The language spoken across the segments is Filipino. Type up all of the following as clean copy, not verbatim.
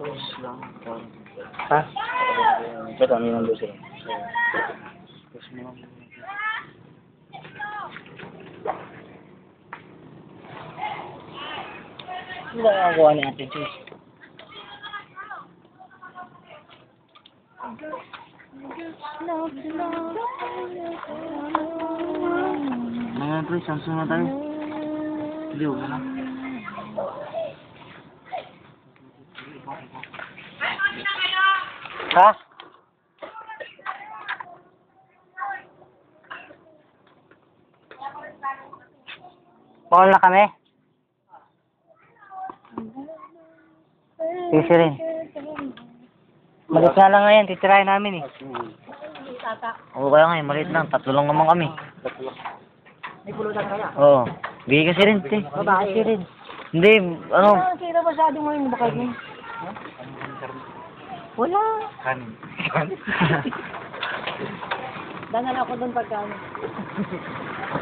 Ha? Ba't ano yung nandun sila? Ano ba ang kuha ni Ate Joyce? Mga pre, Samsung na tayo. Hindi, huwag na. Ha? Paul na kami? Sisi rin. Malit na lang ngayon, titirahin namin eh. Oo, kaya ngayon, malit lang. 3 lang naman kami. May pulutan kaya? Oo. Bigay kasi rin, te. Babae. Kasi rin. Hindi, ano. Sira masyado ngayon bakit niya? Wala. Kanin. Dangan ako doon pagkano.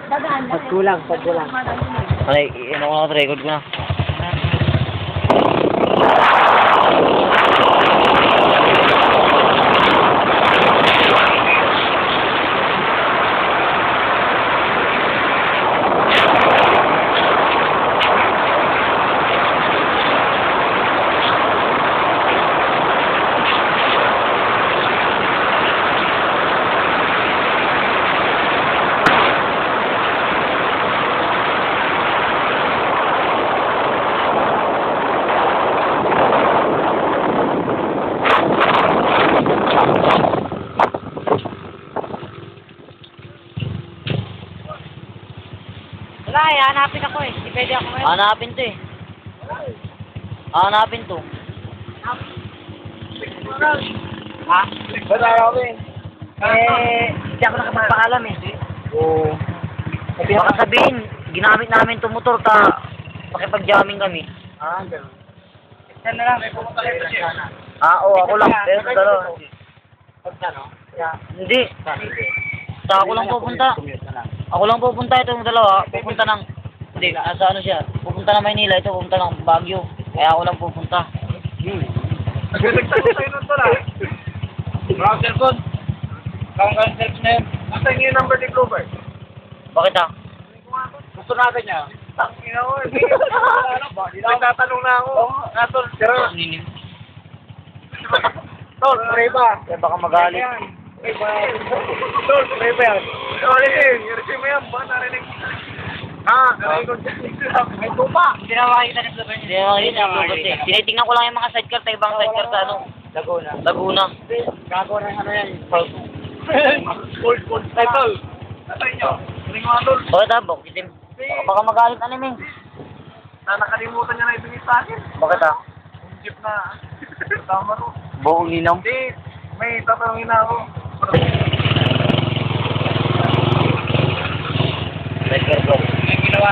Dadaan lang. Pagkulang. Ay, ano ko na, record ko na. Wala eh, hanapin ako eh. Hindi pwede ako ngayon. Hanapin to eh. Hanapin to. Ha? Wala kami. Hindi ako nakapagpakalam eh. Oo. Baka sabihin, ginamit namin itong motor ka makipag-jamming kami. Ah, gano'n. Saan na lang? May pumunta kayo siya. Oo, ako lang. Pero sa dalawa. Pagkano? Hindi. Sa ako lang pupunta. Ako lang pupunta itong dalawa. Pupunta ng... Hindi, sa ano siya. Pupunta ng Maynila. Ito pupunta ng Baguio. Kaya ako lang pupunta. Nagtagpo sa'yo nun to lang. Wala ang cellphone. Wala ang cellphone na yun. Nasaan yung number ni Clover? Bakit ah? Gusto natin niya. Tangina ko. Nagtatanong na ako. Natol. Tol, pare ba? Kaya baka magalit. Tol, pare ba yan? Sorry din. Yung mo yan. Ba narinig? Narinig ko. May tupa. Hindi na makikita ni Clover. Hindi naman yun ang lubos eh. Tinitingnan ko lang yung mga sidecar sa ibang sidecar sa ano. Laguna. Gago na ano yan. Cold. Ay, tol. Nasa inyo. Huling mga tol. Bakit ah? Baka magalit ano eh. Nakalimutan niya na ibigay sa akin. Bakit ah? Jeep na. Tama ro. Buong linaw. Hindi. May tatanungin na ako. Sidecar ko. May ginawa.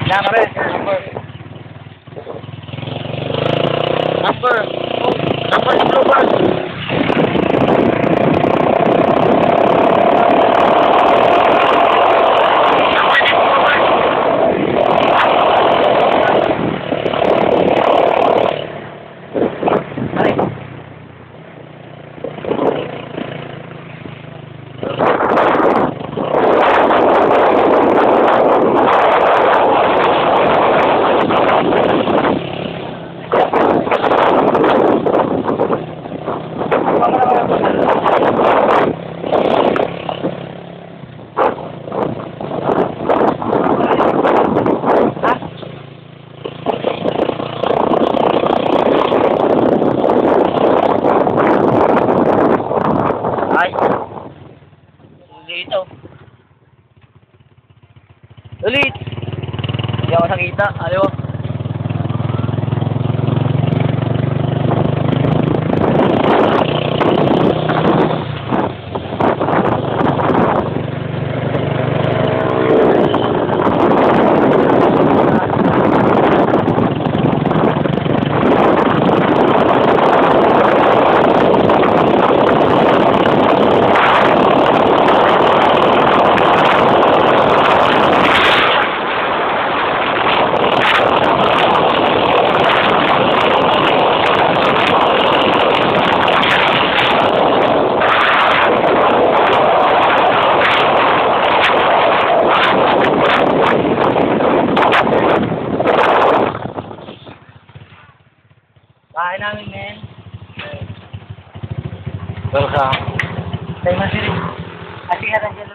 Number. Number is Clover. Ay. Dito. Ulit. Hindi ako nakita. Ayaw. bahay namin, men. Welcome. Tayo masiri. Asing nga lang dyan.